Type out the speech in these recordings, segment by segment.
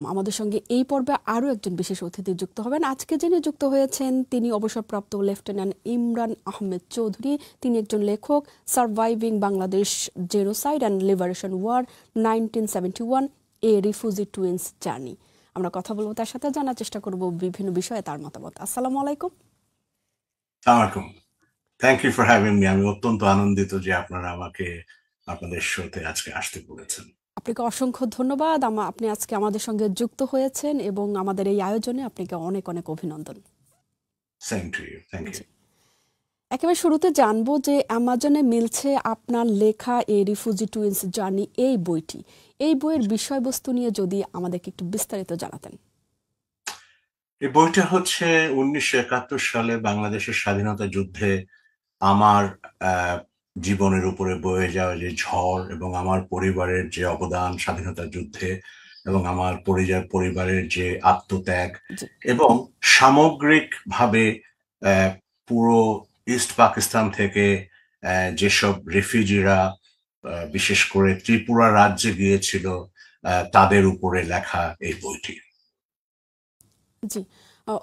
আমাদের সঙ্গে এই পর্বে আরও একজন বিশেষ অতিথি যুক্ত হবেন। আজকে যিনি যুক্ত হয়েছেন তিনি অবসরপ্রাপ্ত লেফটেন্যান্ট ইমরান আহমেদ চৌধুরী। তিনি একজন লেখক। Surviving Bangladesh genocide and liberation war 1971 এ রিফিউজি টুইন্স জার্নি। আমরা কথা বলবো তার সাথে, জানার চেষ্টা করব বিভিন্ন বিষয়ে তার মতামত। আসসালামু আলাইকুম। আসসালামু thank you for having me. আমি অত্যন্ত আনন্দিত যে আপনারা আমাকে আপনাদের শোতে আজকে আসতে বলেছেন। আপনাকে অসংখ্য ধন্যবাদ। আপনি আজকে আমাদের সঙ্গে যুক্ত হয়েছেন এবং আমাদের এই আয়োজনে আপনাকে অনেক অনেক অভিনন্দন। Same to you, thank you. জি, একেবারে শুরুতে জানবো যে অ্যামাজনে মিলছে আপনার লেখা এই রিফিউজি টুইন্স জার্নি এই বইটি। এই বইয়ের বিষয়বস্তু নিয়ে যদি আমাদেরকে একটু বিস্তারিত জানাতেন। এই বইটা হচ্ছে 1971 সালে বাংলাদেশের স্বাধীনতা যুদ্ধে আমার আহ, জীবনের উপরে বয়ে যাওয়া যে ঝড় এবং আমার পরিবারের যে অবদান স্বাধীনতা যুদ্ধে এবং আমার পরিবারের যে আত্মত্যাগ জি, এবং সামগ্রিকভাবে পুরো ইস্ট পাকিস্তান থেকে যেসব রিফিউজিরা বিশেষ করে ত্রিপুরা রাজ্যে গিয়েছিল তাদের উপরে লেখা এই বইটি। জি,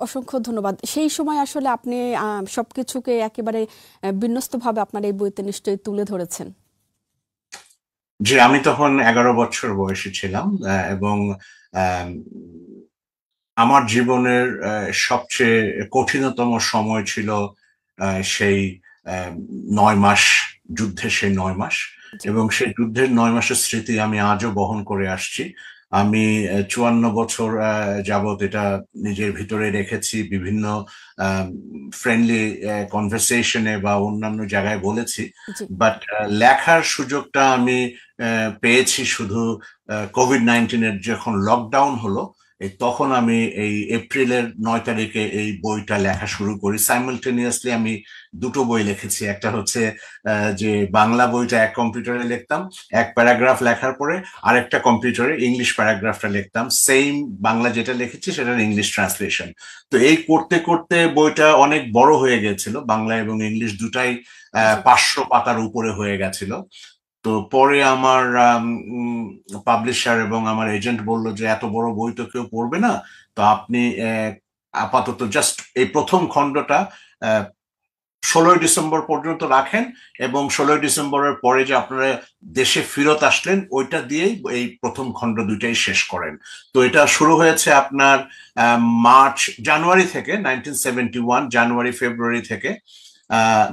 অসংখ্য ধন্যবাদ। সেই সময় আসলে আপনি সবকিছুকে একেবারে বিন্যস্তভাবে আপনার এই বইতে নিশ্চয়ই তুলে ধরেছেন। যে আমি তখন 11 বছর বয়সী ছিলাম এবং আম, আমার জীবনের সবচেয়ে কঠিনতম সময় ছিল সেই 9 মাস, যুদ্ধের সেই 9 মাস। জি, এবং সেই যুদ্ধের 9 মাসের স্মৃতি আমি আজও বহন করে আসছি। আমি 54 বছর যাবত এটা নিজের ভিতরে রেখেছি, বিভিন্ন ফ্রেন্ডলি কনভারসেশনে বা অন্যান্য জায়গায় বলেছি। জি, বাট লেখার সুযোগটা আমি পেয়েছি শুধু কোভিড-19 যখন লকডাউন হলো, তখন আমি এই এপ্রিলের 9 তারিখে এই বইটা লেখা শুরু করি। সাইমালটেনিয়াসলি আমি দুটো বই লিখেছি। একটা হচ্ছে যে বাংলা বইটা এক কম্পিউটারে লিখতাম, এক প্যারাগ্রাফ লেখার পরে আরেকটা কম্পিউটারে ইংলিশ প্যারাগ্রাফটা লিখতাম, সেম বাংলা যেটা লিখেছি সেটার ইংলিশ ট্রান্সলেশন। তো এই করতে করতে বইটা অনেক বড় হয়ে গেছিল, বাংলা এবং ইংলিশ দুটাই জি, 500 পাতার উপরে হয়ে গেছিল। তো পরে আমার পাবলিশার এবং আমার এজেন্ট বলল যে এত বড় বই তো কেউ পড়বে না, তো আপনি আপাতত জাস্ট এই প্রথম খণ্ডটা 16ই ডিসেম্বর পর্যন্ত রাখেন, এবং 16ই ডিসেম্বরের পরে যে আপনারা দেশে ফেরত আসলেন ওইটা দিয়েই এই প্রথম খণ্ড দুইটাই শেষ করেন। তো এটা শুরু হয়েছে আপনার জানুয়ারি থেকে, 1971 জানুয়ারি ফেব্রুয়ারি থেকে।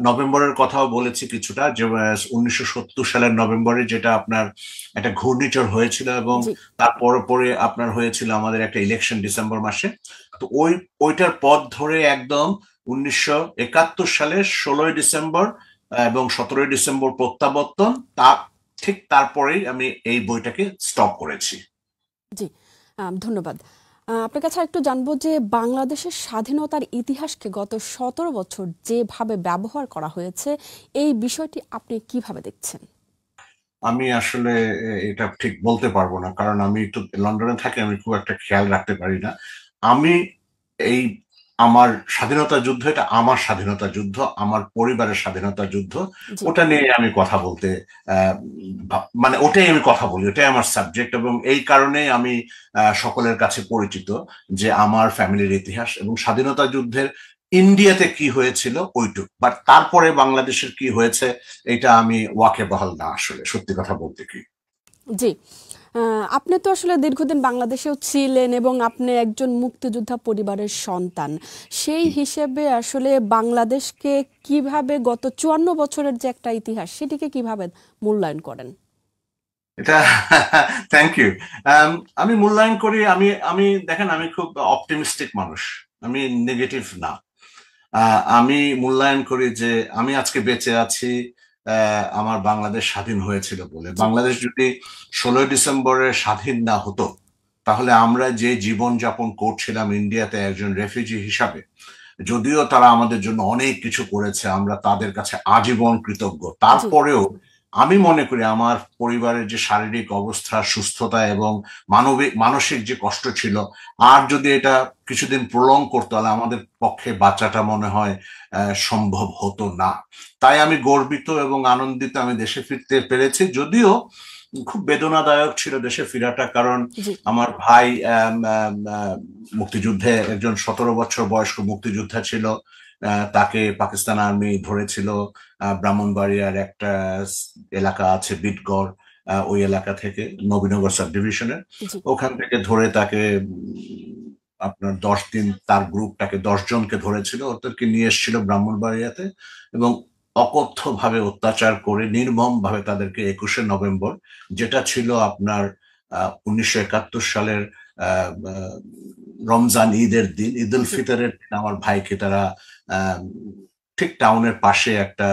নভেম্বরের কথাও বলেছি কিছুটা, যে 1970 সালের নভেম্বরে যেটা আপনার একটা ঘূর্ণিঝড় হয়েছিল, এবং জি, তারপর পরে আপনার হয়েছিল আমাদের একটা ইলেকশন ডিসেম্বর মাসে। তো ওইটার পথ ধরে একদম 1971 সালের 16ই ডিসেম্বর এবং 17ই ডিসেম্বর প্রত্যাবর্তন, ঠিক তারপরেই আমি এই বইটাকে স্টপ করেছি। জি, ধন্যবাদ। আপনার কাছে একটু জানবো যে বাংলাদেশের স্বাধীনতার ইতিহাসকে গত 17 বছর যেভাবে ব্যবহার করা হয়েছে, এই বিষয়টি আপনি কিভাবে দেখছেন? আমি আসলে এটা ঠিক বলতে পারবো না, কারণ আমি তো লন্ডনে থাকি, আমি খুব একটা খেয়াল রাখতে পারি না। আমি এই আমার স্বাধীনতা যুদ্ধ, এটা আমার স্বাধীনতা যুদ্ধ, আমার পরিবারের স্বাধীনতা যুদ্ধ। জি, ওটা নিয়ে আমি কথা বলতে মানে ওটাই আমি কথা বলি, ওটাই আমার সাবজেক্ট, এবং এই কারণেই আমি সকলের কাছে পরিচিত যে আমার ফ্যামিলির ইতিহাস এবং স্বাধীনতা যুদ্ধের ইন্ডিয়াতে কি হয়েছিল ওইটুক, বাট তারপরে বাংলাদেশের কি হয়েছে এটা আমি ওয়াকেবহাল না, আসলে সত্যি কথা বলতে কি। জি, আপনি তো আসলে দীর্ঘদিন বাংলাদেশেও ছিলেন এবং আপনি একজন মুক্তিযোদ্ধা পরিবারের সন্তান। সেই হিসেবে আসলে বাংলাদেশকে কিভাবে, গত 54 বছরের যে একটা ইতিহাস, সেটিকে কিভাবে মূল্যায়ন করেন? এটা থ্যাংক ইউ। আমি মূল্যায়ন করি, আমি আমি দেখেন, আমি খুব অপটিমিস্টিক মানুষ, আমি নেগেটিভ না। আমি মূল্যায়ন করি যে আমি আজকে বেঁচে আছি আমার বাংলাদেশ স্বাধীন হয়েছিল বলে। জি, বাংলাদেশ যদি 16ই ডিসেম্বরে স্বাধীন না হতো, তাহলে আমরা যে জীবন যাপন করছিলাম ইন্ডিয়াতে একজন রেফিউজি হিসাবে, যদিও তারা আমাদের জন্য অনেক কিছু করেছে, আমরা তাদের কাছে আজীবন কৃতজ্ঞ, জি, তারপরেও আমি মনে করি আমার পরিবারের যে শারীরিক অবস্থা, সুস্থতা এবং মানসিক যে কষ্ট ছিল, আর যদি এটা কিছুদিন প্রলং করতো তাহলে আমাদের পক্ষে বাচ্চাটা মনে হয় সম্ভব হতো না। তাই আমি গর্বিত এবং আনন্দিত আমি দেশে ফিরতে পেরেছি। যদিও খুব বেদনাদায়ক ছিল দেশে ফেরাটা, কারণ জি আমার ভাই মুক্তিযুদ্ধে একজন 17 বছর বয়স্ক মুক্তিযোদ্ধা ছিল। তাকে পাকিস্তান আর্মি ধরেছিল ব্রাহ্মণবাড়িয়ার একটা এলাকা আছে বিটগড়, ওই এলাকা থেকে, নবীনগর সাব ডিভিশনের, জি ওখান থেকে ধরে তাকে আপনার 10 দিন তার গ্রুপটাকে 10 জনকে ধরেছিল, ওদেরকে নিয়ে এসেছিল ব্রাহ্মণবাড়িয়াতে, এবং অকথ্য ভাবে অত্যাচার করে নির্মম ভাবে তাদেরকে 21শে নভেম্বর, যেটা ছিল আপনার 1971 সালের রমজান ঈদের দিন, ঈদ উল জি ফিতরের দিন, আমার ভাইকে তারা আহ, ঠিক টাউনের পাশে একটা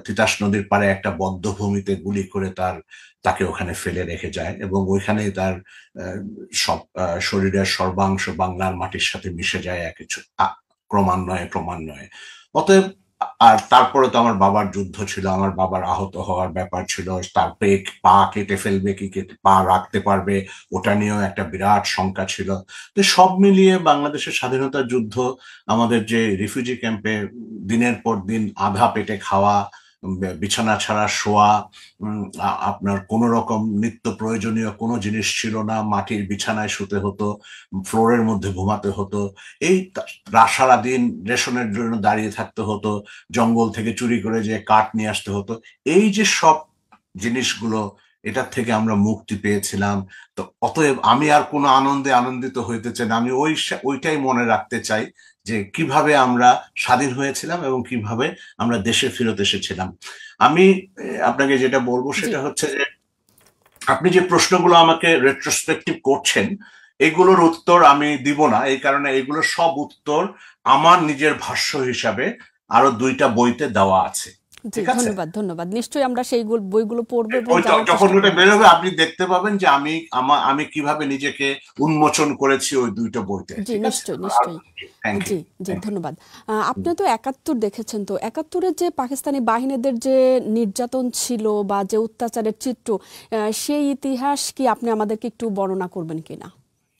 তিতাস নদীর পাড়ে একটা বধ্যভূমিতে গুলি করে তাকে ওখানে ফেলে রেখে যায়, এবং ওইখানেই তার সব শরীরের সর্বাংশ বাংলার মাটির সাথে মিশে যায় এক কিছু ক্রমান্বয়ে ক্রমান্বয়ে। অতএব আর তারপরে তো আমার বাবার যুদ্ধ ছিল, আমার বাবার আহত হওয়ার ব্যাপার ছিল, তার পা কেটে ফেলবে কি পা রাখতে পারবে, ওটা নিয়েও একটা বিরাট শঙ্কা ছিল। তো সব মিলিয়ে বাংলাদেশের স্বাধীনতা যুদ্ধ, আমাদের যে রিফিউজি ক্যাম্পে দিনের পর দিন আধা পেটে খাওয়া, বিছানা ছাড়া শোয়া, আপনার কোন রকম নিত্য প্রয়োজনীয় কোনো জিনিস ছিল না, মাটির বিছানায় শুতে হতো, ফ্লোরের মধ্যে ঘুমাতে হতো, এই সারাদিন রেশনের জন্য দাঁড়িয়ে থাকতে হতো, জঙ্গল থেকে চুরি করে যে কাঠ নিয়ে আসতে হতো, এই যে সব জিনিসগুলো, এটার থেকে আমরা মুক্তি পেয়েছিলাম। তো অতএব আমি আর কোনো আনন্দে আনন্দিত হইতে চাই না, আমি ওইটাই মনে রাখতে চাই যে কিভাবে আমরা স্বাধীন হয়েছিলাম এবং কিভাবে আমরা দেশে ফেরত এসেছিলাম। আমি আপনাকে যেটা বলবো জি সেটা হচ্ছে যে আপনি যে প্রশ্নগুলো আমাকে রেট্রোস্পেক্টিভ করছেন, এগুলোর উত্তর আমি দিব না, এই কারণে এগুলোর সব উত্তর আমার নিজের ভাষ্য হিসাবে আরো 2টা বইতে দেওয়া আছে। জি ঠিক আছে, ধন্যবাদ ধন্যবাদ, নিশ্চয়ই আমরা সেই বইগুলো পড়বো এবং ওই জানার যখন চেষ্টা ওটা করবো। বেরোবে আপনি দেখতে পাবেন যে আমি কিভাবে নিজেকে উন্মোচন করেছি ওই 2টা বইতে। জি ঠিক আছে, নিশ্চয়ই নিশ্চয়ই। Thank you. জি জি থ্যাংক ধন্যবাদ। ইউ। আপনি তো 71 দেখেছেন, তো 71-এর যে পাকিস্তানি বাহিনীদের যে নির্যাতন ছিল বা যে অত্যাচারের চিত্র, সেই ইতিহাস কি আপনি আমাদেরকে একটু বর্ণনা করবেন কিনা,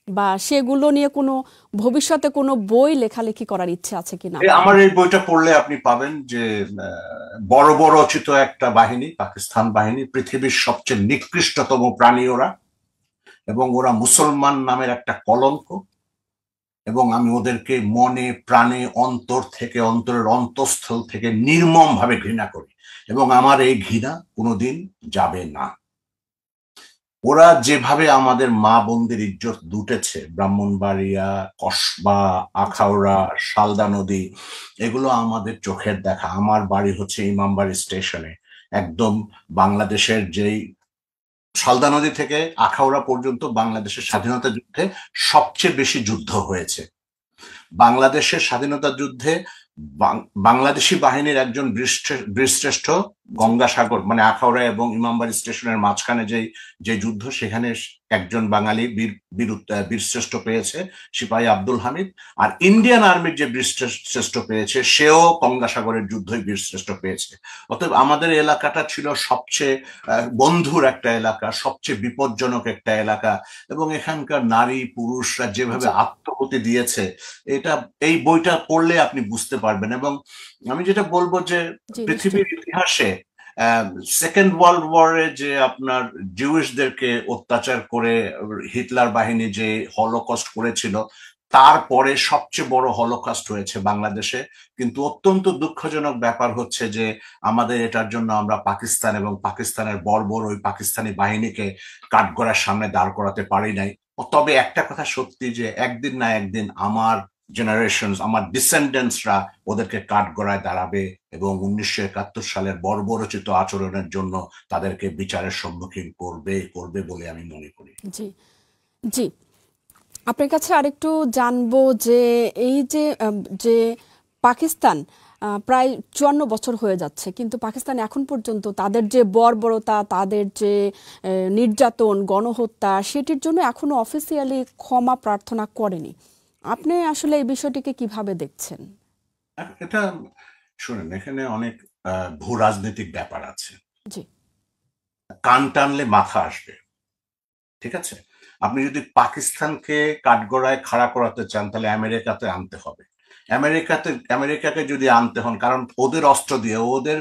বা সেগুলো নিয়ে কোনো ভবিষ্যতে কোনো বই লেখালেখি করার ইচ্ছে আছে কিনা আপনার? আমার এই বইটা পড়লে আপনি পাবেন যে বড় বড় রচিত একটা বাহিনী, পাকিস্তান বাহিনী, পৃথিবীর সবচেয়ে নিকৃষ্টতম প্রাণী ওরা, এবং ওরা মুসলমান নামের একটা কলঙ্ক, এবং আমি ওদেরকে মনে প্রাণে অন্তর থেকে, অন্তরের অন্তঃস্থল থেকে নির্মম ভাবে ঘৃণা করি, এবং আমার এই ঘৃণা কোনোদিন যাবে না। ওরা যেভাবে আমাদের মা বোনদের ইজ্জত লুটেছে, ব্রাহ্মণবাড়িয়া, কসবা, জি আখাউড়া, শালদা নদী, এগুলো আমাদের চোখের দেখা। আমার বাড়ি হচ্ছে ইমামবাড়ি স্টেশনে, একদম বাংলাদেশের যেই শালদা নদী থেকে আখাউড়া পর্যন্ত বাংলাদেশের জি স্বাধীনতা যুদ্ধে সবচেয়ে বেশি যুদ্ধ হয়েছে। বাংলাদেশের স্বাধীনতা যুদ্ধে বাংলাদেশি বাহিনীর একজন বীরশ্রেষ্ঠ জি গঙ্গাসাগর, মানে আখাউড়া এবং ইমামবাড়ি স্টেশনের মাঝখানে যে যুদ্ধ, সেখানে একজন বাঙালি বীরশ্রেষ্ঠ পেয়েছে, সিপাহী আব্দুল হামিদ। আর ইন্ডিয়ান আর্মির যে বীরশ্রেষ্ঠ পেয়েছে, সেও গঙ্গাসাগরের যুদ্ধই বীরশ্রেষ্ঠ পেয়েছে। অতএব আমাদের এলাকাটা ছিল সবচেয়ে বন্ধুর একটা এলাকা, সবচেয়ে বিপজ্জনক একটা এলাকা, এবং এখানকার নারী পুরুষরা যেভাবে জি আত্মহতি দিয়েছে, এটা এই বইটা পড়লে আপনি বুঝতে পারবেন। এবং আমি যেটা বলবো যে জি নিশ্চয়ই। পৃথিবীর ইতিহাসে সেকেন্ড ওয়ার্ল্ড ওয়ারে যে আপনার জিউসদেরকে অত্যাচার করে হিটলার বাহিনী যে হলোকস্ট করেছিল, তারপরে সবচেয়ে বড় হলোকস্ট হয়েছে বাংলাদেশে। কিন্তু অত্যন্ত দুঃখজনক ব্যাপার হচ্ছে যে আমাদের এটার জন্য আমরা পাকিস্তান এবং পাকিস্তানের বর্বর ওই পাকিস্তানি বাহিনীকে কাঠগড়ার সামনে দাঁড় করাতে পারি নাই। তবে একটা কথা সত্যি যে একদিন না একদিন আমার জেনারেশন, আমার ডিসেন্ডেন্টসরা ওদেরকে কাঠগড়ায় দাঁড়াবে, এবং 1971 সালের বর্বরচিত আচরণের জন্য তাদেরকে বিচারের সম্মুখীন করবে করবে বলে আমি মনে করি। জি জি আপনার কাছে আরেকটু জানবো যে এই যে যে পাকিস্তান প্রায় 54 বছর হয়ে যাচ্ছে, কিন্তু পাকিস্তান এখন পর্যন্ত তাদের যে বর্বরতা, তাদের যে নির্যাতন, গণহত্যা, সেটির জন্য এখনো অফিসিয়ালি ক্ষমা প্রার্থনা করেনি। আপনি আসলে এই বিষয়টিকে কিভাবে দেখছেন? এটা শুনেন, এখানে অনেক ভূ রাজনৈতিক ব্যাপার আছে, জি কান টানলে মাথা আসবে। ঠিক আছে, আপনি যদি পাকিস্তানকে কাঠগড়ায় খাড়া করাতে চান, তাহলে আমেরিকাতে আনতে হবে। আমেরিকাকে যদি আনতে হন, কারণ ওদের অস্ত্র দিয়ে, ওদের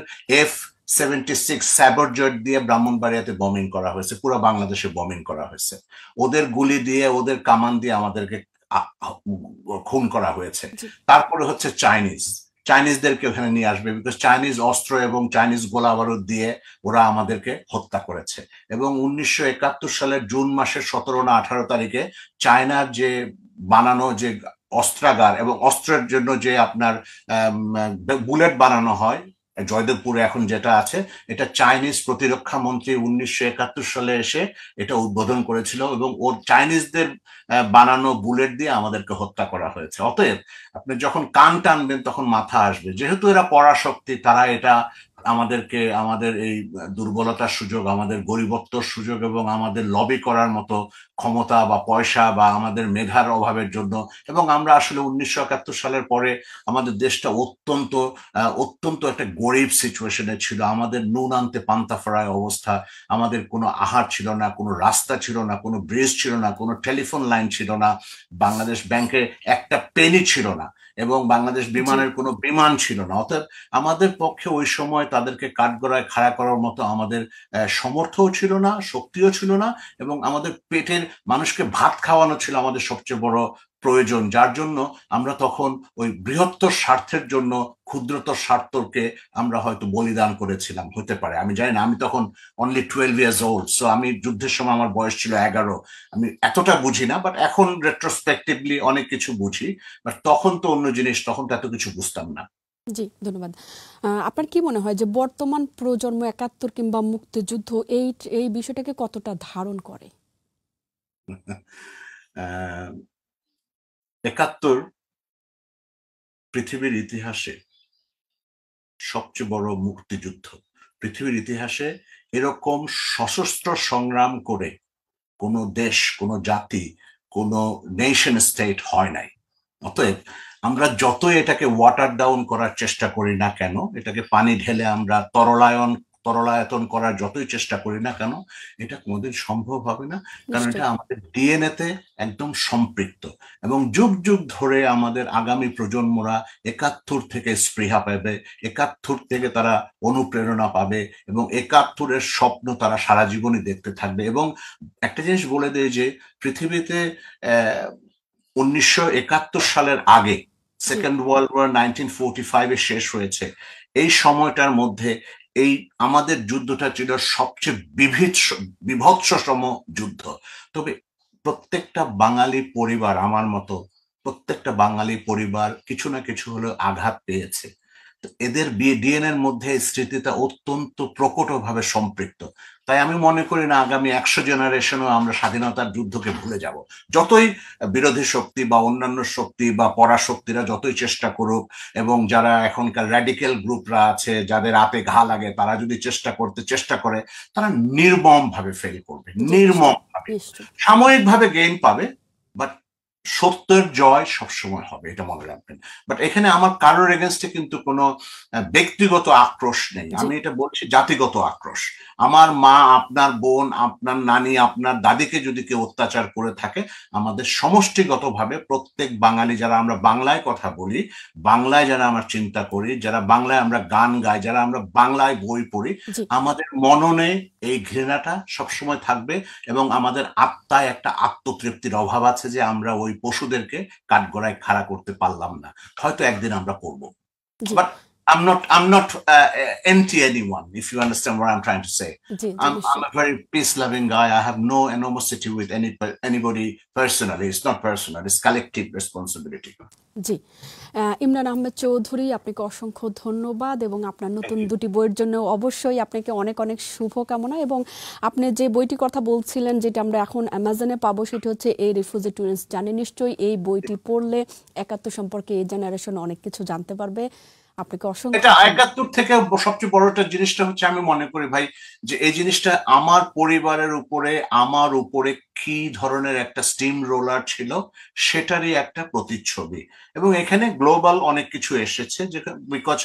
76 স্যাবরজয়েট দিয়ে ব্রাহ্মণবাড়িয়াতে বমিং করা হয়েছে, পুরো বাংলাদেশে বমিং করা হয়েছে, ওদের গুলি দিয়ে ওদের কামান দিয়ে আমাদেরকে খুন করা হয়েছে। তারপরে হচ্ছে চাইনিজদেরকে ওখানে নিয়ে আসবে, বিকজ চাইনিজ অস্ত্র এবং চাইনিজ গোলা বারুদ দিয়ে ওরা আমাদেরকে হত্যা করেছে। এবং 1971 সালের জুন মাসের 17 না 18 তারিখে চায়নার যে বানানো যে অস্ত্রাগার এবং অস্ত্রের জন্য যে আপনার বুলেট বানানো হয় জয়দেবপুরে এখন যেটা আছে, এটা চাইনিজ প্রতিরক্ষা মন্ত্রী 1971 সালে এসে এটা উদ্বোধন করেছিল, এবং ওর চাইনিজদের বানানো বুলেট দিয়ে আমাদেরকে হত্যা করা হয়েছে। অতএব আপনি যখন কান টানবেন তখন মাথা আসবে, যেহেতু এরা পরাশক্তি, তারা এটা আমাদেরকে আমাদের এই দুর্বলতার সুযোগ, আমাদের গরিবত্বর সুযোগ এবং আমাদের লবি করার মতো ক্ষমতা বা পয়সা বা আমাদের মেধার অভাবের জন্য, এবং আমরা আসলে 1971 সালের পরে আমাদের দেশটা অত্যন্ত অত্যন্ত একটা গরিব সিচুয়েশনে ছিল। আমাদের নুন আনতে পান্তা ফ্রায় অবস্থা, আমাদের কোনো আহার ছিল না, কোনো রাস্তা ছিল না, কোনো ব্রিজ ছিল না, কোনো টেলিফোন লাইন ছিল না, বাংলাদেশ ব্যাংকে একটা পেনি ছিল না, এবং বাংলাদেশ বিমানের কোনো বিমান ছিল না। অর্থাৎ আমাদের পক্ষে ওই সময় তাদেরকে কাঠগড়ায় খাড়া করার মতো আমাদের সমর্থও ছিল না, শক্তিও ছিল না, এবং আমাদের পেটের মানুষকে ভাত খাওয়ানো ছিল আমাদের সবচেয়ে বড় প্রয়োজন, যার জন্য আমরা তখন ওই বৃহত্তর স্বার্থের জন্য ক্ষুদ্রতর স্বার্থকে আমরা হয়তো বলিদান করেছিলাম, হতে পারে, আমি জানি না। আমি তখন অনলি 12 ইয়ার্স ওল্ড, সো আমি যুদ্ধের সময় আমার বয়স ছিল 11। আমি এতটা বুঝি না, বাট এখন রেট্রোস্পেক্টিভলি অনেক কিছু বুঝি, বাট তখন তো অন্য জিনিস, তখন তো এত কিছু বুঝতাম না। জি, ধন্যবাদ। আপনার কি মনে হয় যে বর্তমান প্রজন্ম 71 কিংবা মুক্তিযুদ্ধ এই বিষয়টাকে কতটা ধারণ করে? 71 পৃথিবীর ইতিহাসে সবচেয়ে বড় মুক্তিযুদ্ধ। পৃথিবীর ইতিহাসে এরকম সশস্ত্র সংগ্রাম করে কোনো দেশ, কোনো জাতি, কোনো নেশন স্টেট হয় নাই। অতএব আমরা যতই এটাকে ওয়াটার ডাউন করার চেষ্টা করি না কেন, এটাকে পানি ঢেলে আমরা তরলায়তন করার যতই চেষ্টা করি না কেন, এটা কোনোদিন সম্ভব হবে না, কারণ এটা আমাদের ডিএনএ তে একদম সম্পৃক্ত। এবং যুগ যুগ ধরে আমাদের আগামী প্রজন্মরা 71 থেকে স্পৃহা পাবে, 71 থেকে তারা অনুপ্রেরণা পাবে, এবং 71-এর স্বপ্ন তারা সারা জীবনই দেখতে থাকবে। এবং একটা জিনিস বলে দেয় যে পৃথিবীতে 1971 সালের আগে সেকেন্ড ওয়ার্ল্ড ওয়ার 1945-এ শেষ হয়েছে। এই সময়টার মধ্যে এই আমাদের যুদ্ধটা ছিল সবচেয়ে বিভৎসতম যুদ্ধ। তবে প্রত্যেকটা বাঙালি পরিবার, আমার মতো প্রত্যেকটা বাঙালি পরিবার কিছু না কিছু হলেও আঘাত পেয়েছে। এদের ডিএনএর মধ্যে স্মৃতিটা অত্যন্ত প্রকটভাবে সম্পৃক্ত। তাই আমি মনে করি না আগামী 100 জেনারেশনও আমরা স্বাধীনতার যুদ্ধকে ভুলে যাব। যতই বিরোধী শক্তি বা অন্যান্য শক্তি বা পরাশক্তিরা যতই চেষ্টা করুক, এবং যারা এখনকার র্যাডিক্যাল গ্রুপরা আছে, যাদের হাতে ঘা লাগে, তারা যদি চেষ্টা করে, তারা নির্মম ভাবে ফেল করবে, নির্মম ভাবে। সাময়িকভাবে গেইন পাবে, বাট সত্যের জয় সবসময় হবে, এটা মনে রাখবেন। বাট এখানে আমার কারোর এগেনস্টে কিন্তু কোনো ব্যক্তিগত আক্রোশ নেই, আমি এটা বলছি জাতিগত আক্রোশ। আমার মা, আপনার বোন, আপনার নানি, আপনার দাদিকে যদি কেউ অত্যাচার করে থাকে, আমাদের সমষ্টিগতভাবে প্রত্যেক বাঙালি, যারা আমরা বাংলায় কথা বলি, বাংলায় যারা আমরা চিন্তা করি, যারা বাংলায় আমরা গান গাই, যারা আমরা বাংলায় বই পড়ি, আমাদের মননে এই ঘৃণাটা সবসময় থাকবে, এবং আমাদের আত্মায় একটা আত্মতৃপ্তির অভাব আছে যে আমরা ওই পশুদেরকে কাঠগড়ায় খাড়া করতে পারলাম না, হয়তো একদিন আমরা করবো। But I'm not anti anyone, if you understand what I'm trying to say. I'm a very peace-loving guy. I have no animosity with anybody personally. It's not personal. It's collective responsibility. জি, ইমরান আহমেদ চৌধুরী, আপনাকে অসংখ্য ধন্যবাদ, এবং আপনার নতুন দুটি বইয়ের জন্য অবশ্যই আপনাকে অনেক অনেক শুভকামনা। এবং আপনি যে বইটির কথা বলছিলেন, যেটা আমরা এখন অ্যামাজনে পাবো, সেটি হচ্ছে এ রিফিউজি টুরিস্ট জার্নি। নিশ্চয়ই এই বইটি পড়লে 71 সম্পর্কে এই জেনারেশন অনেক কিছু জানতে পারবে। আপনাকে অসংখ্য। এটা 71 থেকে সবচেয়ে বড়টা জিনিসটা হচ্ছে, আমি মনে করি ভাই, যে এই জিনিসটা আমার পরিবারের উপরে, আমার উপরে কি ধরনের একটা স্টিম রোলার ছিল সেটারই একটা প্রতিচ্ছবি। এবং এখানে গ্লোবাল অনেক কিছু এসেছে, যেটা বিকজ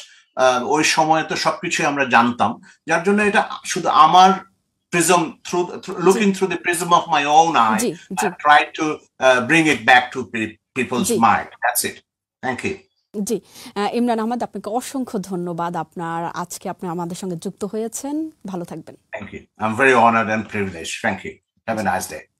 ওই সময় তো সবকিছুই আমরা জানতাম, যার জন্য এটা শুধু আমার prism, looking through the prism of my own eye, I try to bring it back to people's mind. That's it. Thank you. জি, ইমরান আহমেদ, আপনাকে অসংখ্য ধন্যবাদ। আপনি আমাদের সঙ্গে যুক্ত হয়েছেন। ভালো থাকবেন। Thank you. I'm very honored and privileged. Thank you. Have a G. nice day.